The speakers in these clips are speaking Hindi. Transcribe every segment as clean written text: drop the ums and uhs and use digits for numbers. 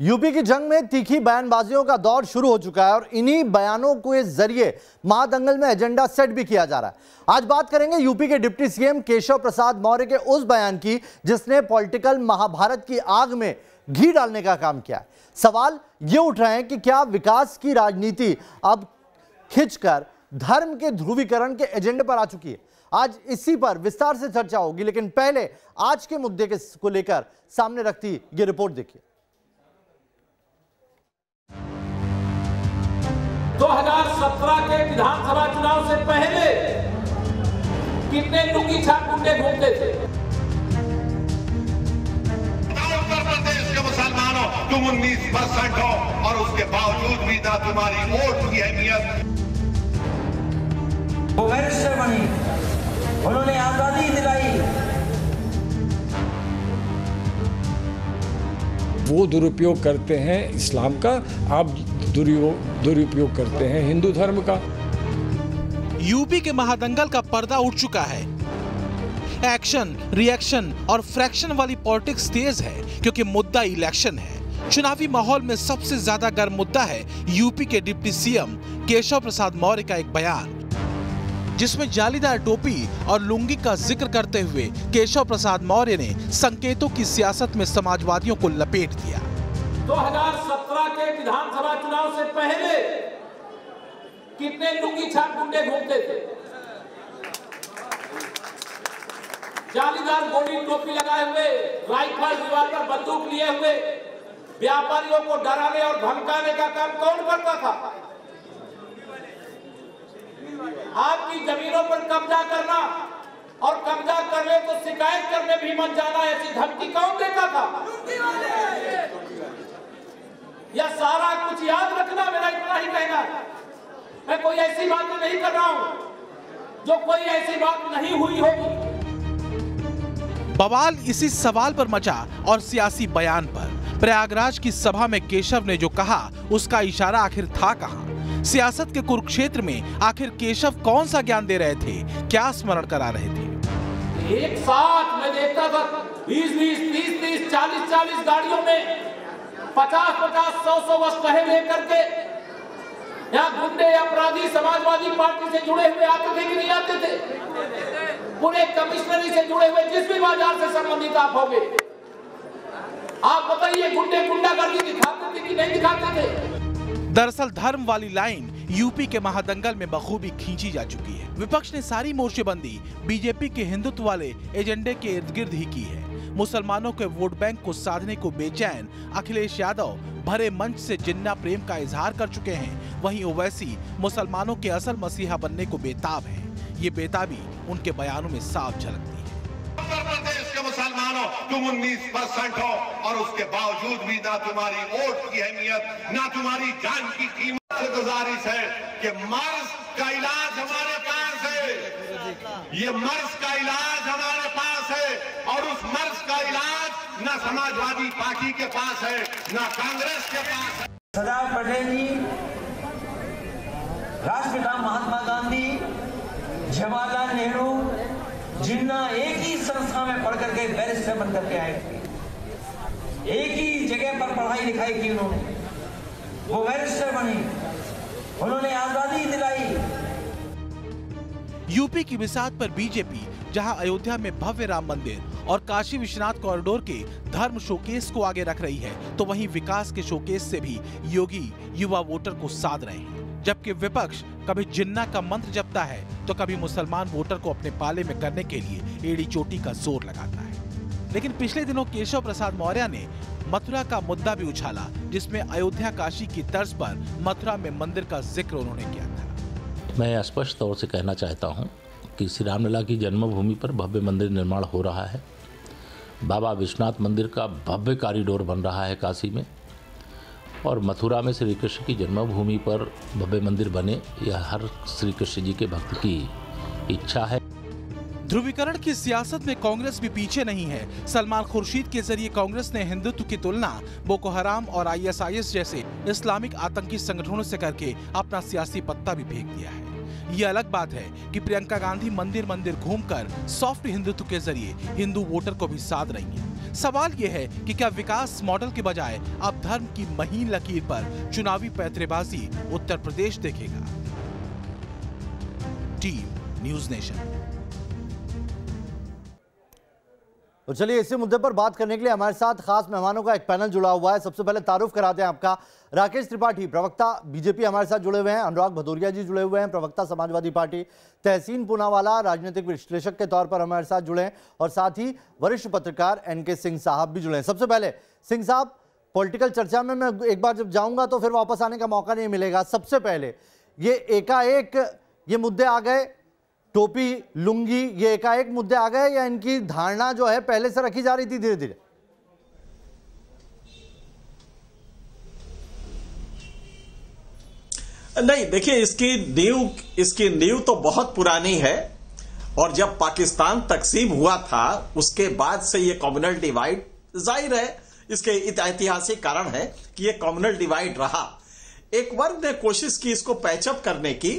यूपी की जंग में तीखी बयानबाजियों का दौर शुरू हो चुका है और इन्हीं बयानों के जरिए महादंगल में एजेंडा सेट भी किया जा रहा है। आज बात करेंगे यूपी के डिप्टी सीएम केशव प्रसाद मौर्य के उस बयान की जिसने पॉलिटिकल महाभारत की आग में घी डालने का काम किया है। सवाल ये उठ रहे हैं कि क्या विकास की राजनीति अब खिंचकर धर्म के ध्रुवीकरण के एजेंडे पर आ चुकी है। आज इसी पर विस्तार से चर्चा होगी, लेकिन पहले आज के मुद्दे को लेकर सामने रखती ये रिपोर्ट देखिए। 2017 के विधानसभा चुनाव से पहले कितने लुंगी छाप गुंडे घूमते थे। उत्तर प्रदेश के मुसलमानों तुम 19% हो और उसके बावजूद भी ना तुम्हारी वोट की अहमियत। वो बैरिस्टर बनी, उन्होंने आजादी दिलाई। वो दुरुपयोग करते हैं इस्लाम का, आप दुरुपयोग करते हैं हिंदू धर्म का। यूपी के महादंगल का पर्दा उठ चुका है। एक्शन, रिएक्शन और फ्रैक्शन वाली पॉलिटिक्स तेज है क्योंकि मुद्दा इलेक्शन है। चुनावी माहौल में सबसे ज्यादा गर्म मुद्दा है यूपी के डिप्टी सीएम केशव प्रसाद मौर्य का एक बयान, जिसमें जालीदार टोपी और लुंगी का जिक्र करते हुए केशव प्रसाद मौर्य ने संकेतों की सियासत में समाजवादियों को लपेट दिया। 2017 के विधानसभा चुनाव से पहले कितने लुंगी छाप गुंडे घूमते थे। जालीदार गोली टोपी लगाए हुए, राइफल रिवाल्वर बंदूक लिए हुए व्यापारियों को डराने और धमकाने का काम कौन करता था। आपकी जमीनों पर कब्जा करना और कब्जा कर ले तो शिकायत करने भी मन जाना, ऐसी धमकी कौन देता था। यह सारा कुछ याद रखना, मेरा इतना ही कहना है। मैं कोई ऐसी बात नहीं कर रहा हूं जो कोई ऐसी बात नहीं हुई होगी। बवाल इसी सवाल पर मचा और सियासी बयान पर। प्रयागराज की सभा में केशव ने जो कहा उसका इशारा आखिर था कहां? सियासत के कुरुक्षेत्र में आखिर केशव कौन सा ज्ञान दे रहे थे, क्या स्मरण करा रहे थे? एक साथ मैं देखता था 20-20, 30-30, 40-40 गाड़ियों में 50-50, 100-100 वस्तुएं लेकर के यहाँ गुंडे अपराधी समाजवादी पार्टी से जुड़े हुए आते थे कि नहीं आते थे। पूरे कमिश्नरी से जुड़े हुए जिस भी बाजार से संबंधित आप होंगे, आप बताइए गुंडे गुंडागर्दी दिखाते थे कि नहीं दिखाते थे। दरअसल धर्म वाली लाइन यूपी के महादंगल में बखूबी खींची जा चुकी है। विपक्ष ने सारी मोर्चेबंदी बीजेपी के हिंदुत्व वाले एजेंडे के इर्द गिर्द ही की है। मुसलमानों के वोट बैंक को साधने को बेचैन अखिलेश यादव भरे मंच से जिन्ना प्रेम का इजहार कर चुके हैं। वहीं ओवैसी मुसलमानों के असल मसीहा बनने को बेताब है। ये बेताबी उनके बयानों में साफ झलकती है। उत्तर प्रदेश के मुसलमानों तुम 19% हो और उसके बावजूद भी ना तुम्हारी वोट की अहमियत, ना तुम्हारी जान की कीमत। गुजारिश है कि मर्ज का इलाज हमारे पास है, ये मर्ज का इलाज हमारे पास है और उस मर्ज का इलाज ना समाजवादी पार्टी के पास है, ना कांग्रेस के पास है। सरदार पटेल जी, राष्ट्रपिता महात्मा गांधी, जवाहरलाल नेहरू, जिन्ना एक ही संस्था में पढ़ करके बैरिस्टर बन करके आए थे। एक ही जगह पर पढ़ाई लिखाई की उन्होंने, वो बैरिस्टर बनी, उन्होंने आजादी दिलाई। यूपी की बिसात पर बीजेपी जहां अयोध्या में भव्य राम मंदिर और काशी विश्वनाथ कॉरिडोर के धर्म शोकेस को आगे रख रही है, तो वहीं विकास के शोकेस से भी योगी युवा वोटर को साध रहे हैं। जबकि विपक्ष कभी जिन्ना का मंत्र जपता है तो कभी मुसलमान वोटर को अपने पाले में करने के लिए एड़ी चोटी का जोर लगाता है। लेकिन पिछले दिनों केशव प्रसाद मौर्य ने मथुरा का मुद्दा भी उछाला, जिसमें अयोध्या काशी की तर्ज पर मथुरा में मंदिर का जिक्र उन्होंने किया था। मैं स्पष्ट तौर से कहना चाहता हूं कि श्री रामलला की जन्मभूमि पर भव्य मंदिर निर्माण हो रहा है। बाबा विश्वनाथ मंदिर का भव्य कॉरिडोर बन रहा है काशी में, और मथुरा में श्री कृष्ण की जन्मभूमि पर भव्य मंदिर बने, यह हर श्री कृष्ण जी के भक्त की इच्छा है। ध्रुवीकरण की सियासत में कांग्रेस भी पीछे नहीं है। सलमान खुर्शीद के जरिए कांग्रेस ने हिंदुत्व की तुलना बोको हराम और ISIS जैसे इस्लामिक आतंकी संगठनों से करके अपना सियासी पत्ता भी फेंक दिया है। ये अलग बात है कि प्रियंका गांधी मंदिर मंदिर घूमकर सॉफ्ट हिंदुत्व के जरिए हिंदू वोटर को भी साध रही हैं। सवाल ये है कि क्या विकास मॉडल के बजाय अब धर्म की महीन लकीर पर चुनावी पैंतरेबाजी उत्तर प्रदेश देखेगा? Team news nation. तो चलिए इसी मुद्दे पर बात करने के लिए हमारे साथ खास मेहमानों का एक पैनल जुड़ा हुआ है। सबसे पहले तारुफ कराते हैं आपका। राकेश त्रिपाठी, प्रवक्ता बीजेपी, हमारे साथ जुड़े हुए हैं। अनुराग भदौरिया जी जुड़े हुए हैं, प्रवक्ता समाजवादी पार्टी। तहसीन पूनावाला राजनीतिक विश्लेषक के तौर पर हमारे साथ जुड़े हैं, और साथ ही वरिष्ठ पत्रकार एनके सिंह साहब भी जुड़े हैं। सबसे पहले सिंह साहब, पॉलिटिकल चर्चा में मैं एक बार जब जाऊंगा तो फिर वापस आने का मौका नहीं मिलेगा। सबसे पहले ये एकाएक ये मुद्दे आ गए, टोपी लुंगी, ये एकाएक मुद्दे आ गए या इनकी धारणा जो है पहले से रखी जा रही थी धीरे धीरे? नहीं, देखिए इसकी नींव तो बहुत पुरानी है, और जब पाकिस्तान तकसीम हुआ था उसके बाद से ये कम्युनल डिवाइड जाहिर है, इसके ऐतिहासिक कारण है कि ये कम्युनल डिवाइड रहा। एक वर्ग ने कोशिश की इसको पैचअप करने की,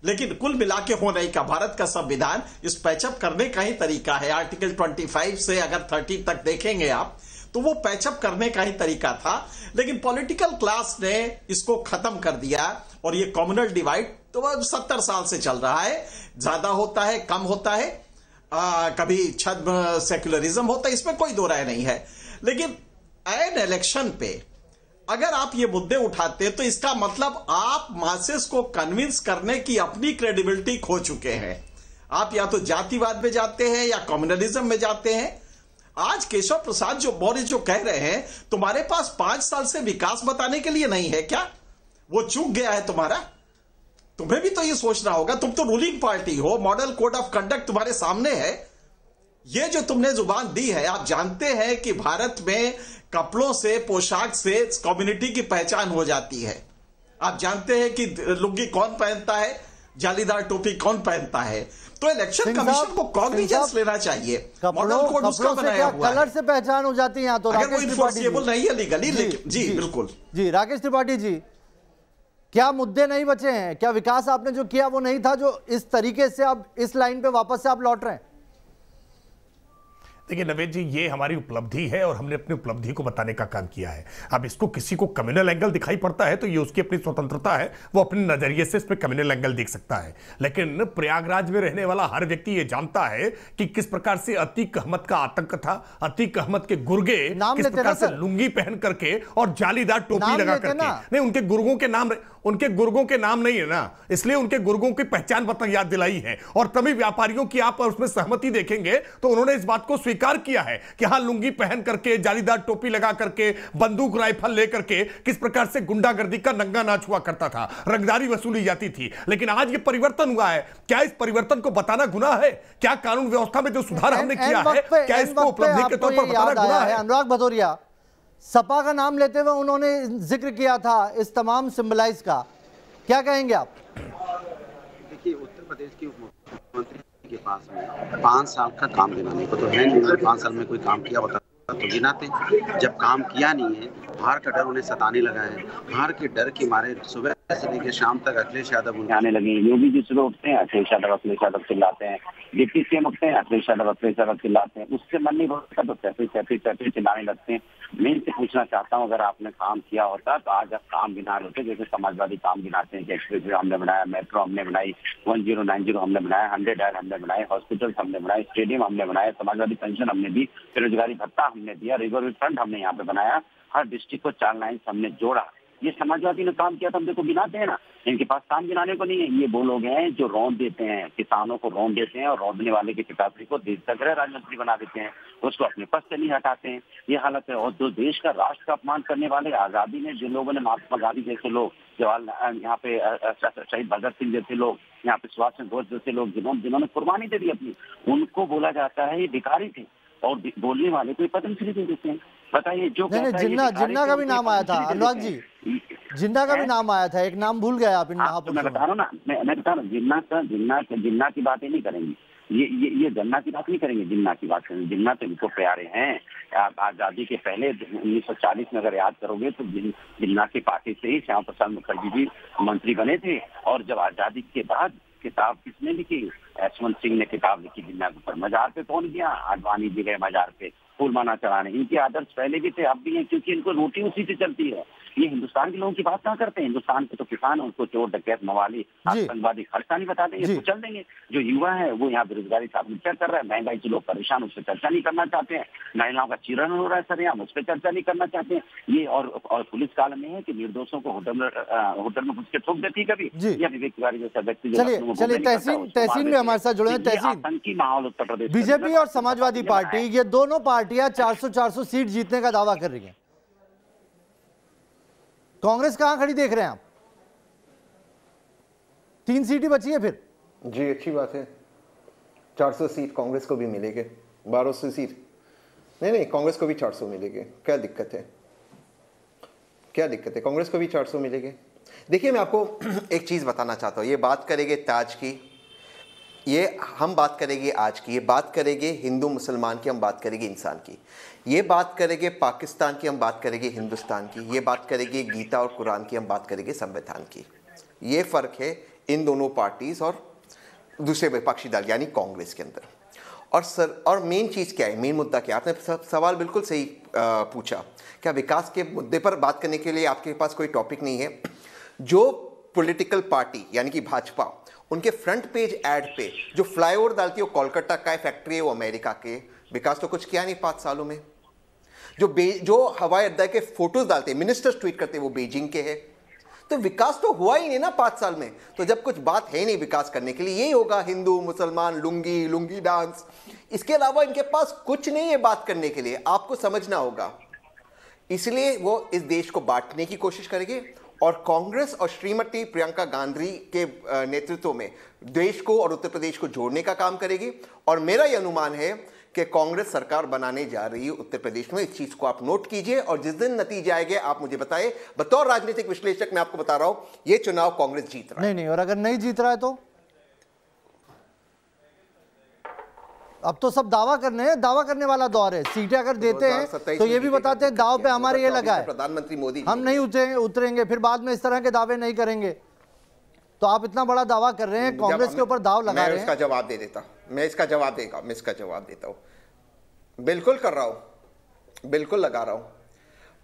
लेकिन कुल मिला के हो नहीं का। भारत का संविधान इस पैचअप करने का ही तरीका है। आर्टिकल 25 से अगर 30 तक देखेंगे आप तो वो पैचअप करने का ही तरीका था, लेकिन पॉलिटिकल क्लास ने इसको खत्म कर दिया। और ये कम्युनल डिवाइड तो 70 साल से चल रहा है, ज्यादा होता है कम होता है, कभी छद्म सेक्युलरिज्म होता है, इसमें कोई दो राय नहीं है। लेकिन एन इलेक्शन पे अगर आप ये मुद्दे उठाते तो इसका मतलब आप मासेस को कन्विंस करने की अपनी क्रेडिबिलिटी खो चुके हैं। आप या तो जातिवाद में जाते हैं या कम्युनलिज्म में जाते हैं। आज केशव प्रसाद जो मौर्य जो कह रहे हैं, तुम्हारे पास 5 साल से विकास बताने के लिए नहीं है क्या? वो चूक गया है तुम्हारा? तुम्हें भी तो ये सोचना होगा। तुम तो रूलिंग पार्टी हो, मॉडल कोड ऑफ कंडक्ट तुम्हारे सामने है। ये जो तुमने जुबान दी है, आप जानते हैं कि भारत में कपड़ों से, पोशाक से कम्युनिटी की पहचान हो जाती है। आप जानते हैं कि लुंगी कौन पहनता है, जालीदार टोपी कौन पहनता है। तो इलेक्शन कमीशन को कॉग्निजेंस लेना चाहिए। मॉडल कोड उसका बनाया हुआ है। कलर से पहचान हो जाती है। तो अगर वो इन्फोर्सेबल नहीं है लीगली, लेकिन जी बिल्कुल जी। राकेश त्रिपाठी जी, क्या मुद्दे नहीं बचे हैं? क्या विकास आपने जो किया वो नहीं था, जो इस तरीके से आप इस लाइन पे वापस से आप लौट रहे हैं? देखिए नवेद जी, ये हमारी उपलब्धि है और हमने अपनी उपलब्धि को बताने का काम किया है। अब इसको किसी को कम्युनल एंगल दिखाई पड़ता है तो ये उसकी अपनी स्वतंत्रता है, वो अपने नजरिए से इस पर कम्युनल एंगल देख सकता है। लेकिन प्रयागराज में रहने वाला हर व्यक्ति ये जानता है कि किस प्रकार से अतीक अहमद का आतंक था। अतीक अहमद के गुर्गे किस प्रकार से लुंगी पहन करके और जालीदार टोपी लगा करके, नहीं उनके गुर्गों के नाम नहीं है ना, इसलिए उनके गुर्गों की पहचान याद दिलाई है। और तभी व्यापारियों की आप उसमें सहमति देखेंगे तो उन्होंने इस बात को स्वीकार किया है कि हां, लुंगी पहन करके, जालीदार टोपी लगा करके, बंदूक राइफल लेकर के किस प्रकार से गुंडागर्दी का नंगा नाच हुआ करता था, रंगदारी वसूली जाती थी। लेकिन आज ये परिवर्तन हुआ है। क्या इस परिवर्तन को बताना गुनाह है? क्या कानून व्यवस्था में जो सुधार हमने किया है, क्या इसको उपलब्धि के तौर पर बताना गुनाह है? अनुराग भदौरिया, सपा का नाम लेते हुए उन्होंने जिक्र किया था इस तमाम सिंबलाइज का, क्या कहेंगे आप? देखिए, उत्तर प्रदेश के उप मुख्यमंत्री के पास में 5 साल का काम गिनाने को तो है नहीं। 5 साल में कोई काम किया होता तो गिनाते। जब काम किया नहीं है, हार का डर उन्हें सताने लगा है। हार के डर के मारे सुबह से लेकर शाम तक अखिलेश यादव आने लगे। योगी जी सुबह उठते हैं, अखिलेश यादव चिल्लाते हैं। डिप्टी सीएम उठते हैं, अखिलेश यादव चिल्लाते हैं। उससे मन नहीं भरता तो तैफी चिल्लाने लगते हैं। मैं इनसे पूछना चाहता हूँ, अगर आपने काम किया होता तो आज आप काम गिना रहे होते, जैसे समाजवादी काम गिनाते हैं कि एक्सप्रेस वे हमने बनाया, मेट्रो हमने बनाई, 1090 हमने बनाया, 100 डायल हमने बनाए, हॉस्पिटल हमने बनाए, स्टेडियम हमने बनाया, समाजवादी पेंशन हमने दी, बेरोजगारी भत्ता हमने दिया, रिवर फ्रंट हमने यहाँ पे बनाया, हर डिस्ट्रिक्ट को 4 लाइन हमने जोड़ा। ये समाजवादी ने काम किया तो हम देखो गिनाते हैं ना। इनके पास काम गिनाने को नहीं है। ये वो लोग हैं जो रौंद देते हैं, किसानों को रौंद देते हैं और रौंदने वाले के पिताश्री को देश का गृह राज्य मंत्री बना देते हैं, उसको अपने पद से नहीं हटाते हैं। ये हालत है। और जो देश का राष्ट्र का अपमान करने वाले, आजादी में जिन लोगों ने, महात्मा गांधी जैसे लोग, जवाहरलाल, यहाँ पे शहीद भगत सिंह जैसे लोग, यहाँ पे सुभाष चंद्र बोस जैसे लोग, जिन्होंने कुर्बानी दे दी अपनी, उनको बोला जाता है ये भिखारी थे। और बोलने वाले को पद्मश्री दे देते हैं। बताइए, जो जिन्ना का भी नाम आया था, अनुराग जी, जिन्ना का भी नाम आया था, एक नाम भूल गए आप इन महापुरुषों। मैं बता रहा हूँ ना, मैं बता रहा हूँ, जिन्ना की बातें नहीं करेंगे, ये गन्ना की बात नहीं करेंगे, जिन्ना की बात करेंगे। जिन्ना तो इनको प्यारे हैं। आप आजादी के पहले 1940 में अगर याद करोगे तो जिन्ना की पार्टी से ही श्यामा प्रसाद मुखर्जी जी मंत्री बने थे। और जब आजादी के बाद किताब किसने लिखी? यशवंत सिंह ने किताब लिखी जिन्ना के ऊपर। मजार पे कौन गया? आडवाणी जी गए मजार पे फूल माला चढ़ाने। इनके आदर्श पहले भी थे, अब भी हैं, क्योंकि इनको रोटी उसी से चलती है। ये हिंदुस्तान के लोगों की बात कहाँ करते हैं? हिंदुस्तान के तो किसान है, उनको चोर डकैत मवाली आतंकवादी खर्चा नहीं बता देंगे, तो चल देंगे। जो युवा है वो यहाँ बेरोजगारी से आत्महत्या कर रहा है, महंगाई से लोग परेशान, उस पर चर्चा नहीं करना चाहते हैं। महिलाओं का चीरन हो रहा है सर, यहाँ उस पर चर्चा नहीं करना चाहते हैं। ये और पुलिस काल में है कि निर्दोषों को होटल में घुस के ठोक देती कभी, या विवेक तिवारी जैसा व्यक्ति। चलिए तहसीन भी हमारे साथ जुड़े हैं। तहसीन, आतंकी माहौल उत्तर प्रदेश, बीजेपी और समाजवादी पार्टी, ये दोनों पार्टियां 400 सीट जीतने का दावा कर रही हैं। कांग्रेस कहां खड़ी देख रहे हैं आप? 3 सीट ही बची है फिर। जी अच्छी बात है, 400 सीट कांग्रेस को भी मिलेगी, 1200 सीट नहीं कांग्रेस को भी 400 मिलेगी। क्या दिक्कत है? क्या दिक्कत है? कांग्रेस को भी 400 मिलेगी। देखिए मैं आपको एक चीज बताना चाहता हूं, ये बात करेंगे ताज की, ये हम बात करेंगे आज की, ये बात करेंगे हिंदू मुसलमान की, हम बात करेंगे इंसान की, ये बात करेंगे पाकिस्तान की, हम बात करेंगे हिंदुस्तान की, ये बात करेंगे गीता और कुरान की, हम बात करेंगे संविधान की। ये फ़र्क है इन दोनों पार्टीज और दूसरे विपक्षी दल यानी कांग्रेस के अंदर। और मेन चीज़ क्या है, मेन मुद्दा क्या है? आपने सवाल बिल्कुल सही पूछा। क्या विकास के मुद्दे पर बात करने के लिए आपके पास कोई टॉपिक नहीं है? जो पॉलिटिकल पार्टी यानी कि भाजपा, उनके फ्रंट पेज ऐड पे जो फ्लाईओवर डालती है वो कोलकाता का है, फैक्ट्री है वो अमेरिका के। विकास तो कुछ किया नहीं 5 सालों में। जो हवाई अड्डा के फोटोज डालते हैं, मिनिस्टर्स ट्वीट करते हैं, वो बीजिंग के हैं। तो विकास तो हुआ ही नहीं ना 5 साल में। तो जब कुछ बात है नहीं विकास करने के लिए, यही होगा हिंदू मुसलमान लुंगी डांस। इसके अलावा इनके पास कुछ नहीं है बात करने के लिए, आपको समझना होगा। इसलिए वो इस देश को बांटने की कोशिश करेंगे और कांग्रेस और श्रीमती प्रियंका गांधी के नेतृत्व में देश को और उत्तर प्रदेश को जोड़ने का काम करेगी। और मेरा यह अनुमान है कि कांग्रेस सरकार बनाने जा रही है उत्तर प्रदेश में। इस चीज को आप नोट कीजिए और जिस दिन नतीजे आएंगे आप मुझे बताएं। बतौर राजनीतिक विश्लेषक मैं आपको बता रहा हूं, यह चुनाव कांग्रेस जीत रहा है। नहीं, और अगर नहीं जीत रहा है तो अब तो सब दावा करने वाला दौर है। सीटें अगर देते हैं तो ये भी बताते हैं दाव पे हमारे ये लगा है, प्रधानमंत्री मोदी हम नहीं उतरेंगे, फिर बाद में इस तरह के दावे नहीं करेंगे। तो आप इतना बड़ा दावा कर रहे हैं, कांग्रेस के ऊपर दाव लगा रहे हैं। मैं इसका जवाब देता हूं। बिल्कुल कर रहा हूं, बिल्कुल लगा रहा हूं।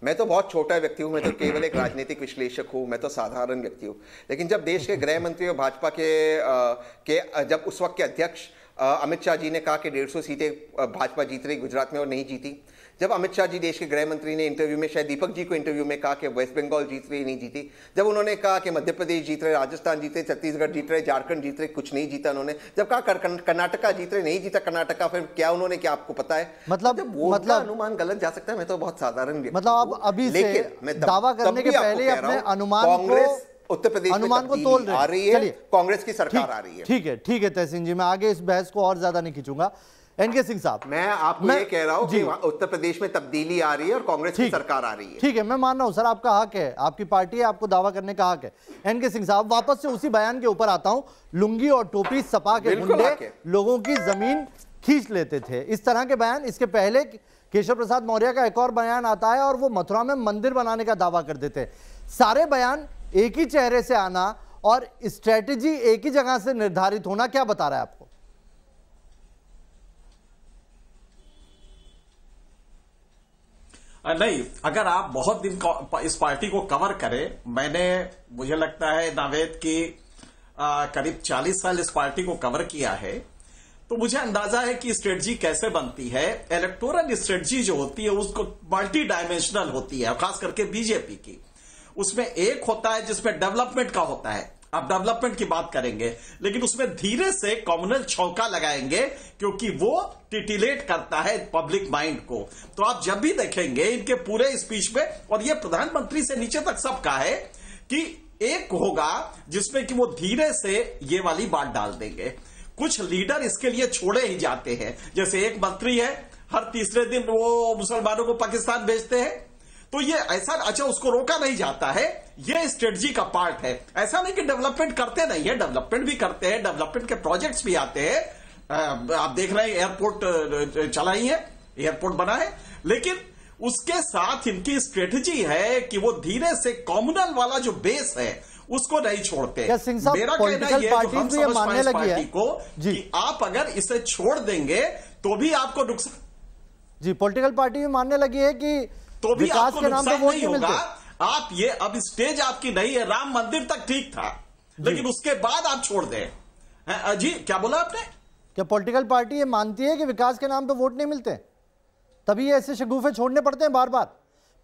मैं तो बहुत छोटा व्यक्ति हूं, मैं तो केवल एक राजनीतिक विश्लेषक हूं, मैं तो साधारण व्यक्ति हूं। लेकिन जब देश के गृह मंत्री और भाजपा के जब उस वक्त के अध्यक्ष अमित शाह जी ने कहा कि 150 सीटें भाजपा जीत रही गुजरात में और नहीं जीती, जब अमित शाह जी देश के गृह मंत्री ने इंटरव्यू में, शायद दीपक जी को इंटरव्यू में कहा कि वेस्ट बंगाल जीत रही नहीं जीती, जब उन्होंने कहा कि मध्य प्रदेश जीत रहे, राजस्थान जीत रहे, छत्तीसगढ़ जीत रहे, झारखंड जीत रहे, कुछ नहीं जीता उन्होंने, जब कहा कर्नाटका जीत रहे, नहीं जीता कर्नाटका, फिर क्या उन्होंने, क्या आपको पता है? मतलब अनुमान गलत जा सकता है। मैं तो बहुत साधारण, मतलब अभी से दावा करने के पहले अपने अनुमान को, उत्तर प्रदेश अनुमान को तोल आ रही है, कांग्रेस की सरकार आ रही है। ठीक है तहसीन जी, मैं आगे इस बहस को और ज्यादा नहीं खींचूंगा। एनके सिंह साहब, मैं आपको ये कह रहा हूं कि उत्तर प्रदेश में तब्दीली आ रही है और कांग्रेस की सरकार आ रही है। ठीक है, मैं मान रहा हूं सर, आपका हक है, आपकी पार्टी है, आपको दावा करने का हक है। एनके सिंह साहब, वापस से उसी बयान के ऊपर आता हूं। लुंगी और टोपी सपा के गुंडे लोगों की जमीन खींच लेते थे, इस तरह के बयान। इसके पहले केशव प्रसाद मौर्य का एक और बयान आता है और वो मथुरा में मंदिर बनाने का दावा कर देते हैं। सारे बयान एक ही चेहरे से आना और स्ट्रेटेजी एक ही जगह से निर्धारित होना क्या बता रहा है आपको? नहीं, अगर आप बहुत दिन इस पार्टी को कवर करें, मुझे लगता है नावेद की करीब 40 साल इस पार्टी को कवर किया है, तो मुझे अंदाजा है कि स्ट्रेटजी कैसे बनती है। इलेक्टोरल स्ट्रेटजी जो होती है उसको मल्टी डायमेंशनल होती है, खास करके बीजेपी की। उसमें एक होता है जिसमें डेवलपमेंट का होता है, अब डेवलपमेंट की बात करेंगे, लेकिन उसमें धीरे से कम्युनल छौंका लगाएंगे क्योंकि वो टिटिलेट करता है पब्लिक माइंड को। तो आप जब भी देखेंगे इनके पूरे स्पीच में, और ये प्रधानमंत्री से नीचे तक सबका है, कि एक होगा जिसमें कि वो धीरे से ये वाली बात डाल देंगे। कुछ लीडर इसके लिए छोड़े ही जाते हैं, जैसे एक मंत्री है, हर तीसरे दिन वो मुसलमानों को पाकिस्तान भेजते हैं, तो ये ऐसा, अच्छा उसको रोका नहीं जाता है, ये स्ट्रेटजी का पार्ट है। ऐसा नहीं कि डेवलपमेंट करते नहीं है, डेवलपमेंट भी करते हैं, डेवलपमेंट के प्रोजेक्ट्स भी आते हैं। आप देख रहे हैं एयरपोर्ट चला ही है, एयरपोर्ट बना है, लेकिन उसके साथ इनकी स्ट्रेटजी है कि वो धीरे से कम्युनल वाला जो बेस है उसको नहीं छोड़ते। क्या सिंह साहब, मेरा कहना पॉलिटिकल यह है पार्टीज भी ये मानने लगी है को कि आप अगर इसे छोड़ देंगे तो भी आपको नुकसान, जी पॉलिटिकल पार्टी भी मानने लगी है कि तो भी विकास आपको के नाम पे नुकसान वोट नहीं नहीं होगा। मिलते। आप ये अब स्टेज आपकी नहीं है, राम मंदिर तक ठीक था लेकिन उसके बाद आप छोड़ दें। जी क्या बोला आपने? क्या पॉलिटिकल पार्टी ये मानती है कि विकास के नाम पे वोट नहीं मिलते, तभी ये ऐसे शगुफे छोड़ने पड़ते हैं बार बार?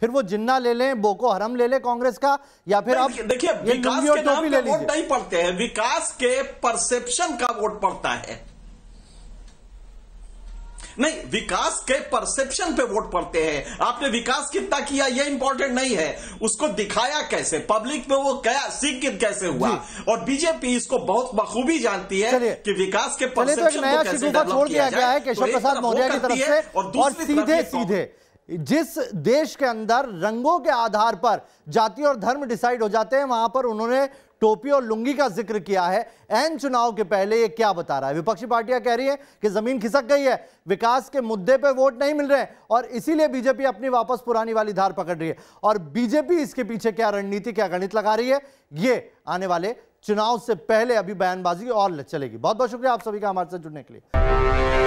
फिर वो जिन्ना ले लें, बोको हरम ले लें कांग्रेस का, या फिर आप देखिए विकास के नाम पे वोट नहीं पड़ते हैं, विकास के परसेप्शन का वोट पड़ता है। नहीं, विकास के परसेप्शन पे वोट पड़ते हैं। आपने विकास कितना किया ये इंपॉर्टेंट नहीं है, उसको दिखाया कैसे, पब्लिक में वो क्या सिंक कैसे हुआ। और बीजेपी इसको बहुत बखूबी जानती है कि विकास के परसेप्शन को कैसे डेवलप किया गया है केशव प्रसाद मौर्य की तरफ से। और सीधे सीधे जिस देश के अंदर रंगों के आधार पर जाति और धर्म डिसाइड हो जाते हैं, वहां पर उन्होंने टोपी और लुंगी का जिक्र किया है। एन चुनाव के पहले ये क्या बता रहा है? विपक्षी पार्टियां कह रही है कि जमीन खिसक गई है, विकास के मुद्दे पे वोट नहीं मिल रहे हैं और इसीलिए बीजेपी अपनी वापस पुरानी वाली धार पकड़ रही है। और बीजेपी इसके पीछे क्या रणनीति, क्या गणित लगा रही है, ये आने वाले चुनाव से पहले अभी बयानबाजी और चलेगी। बहुत बहुत शुक्रिया आप सभी का हमारे साथ जुड़ने के लिए।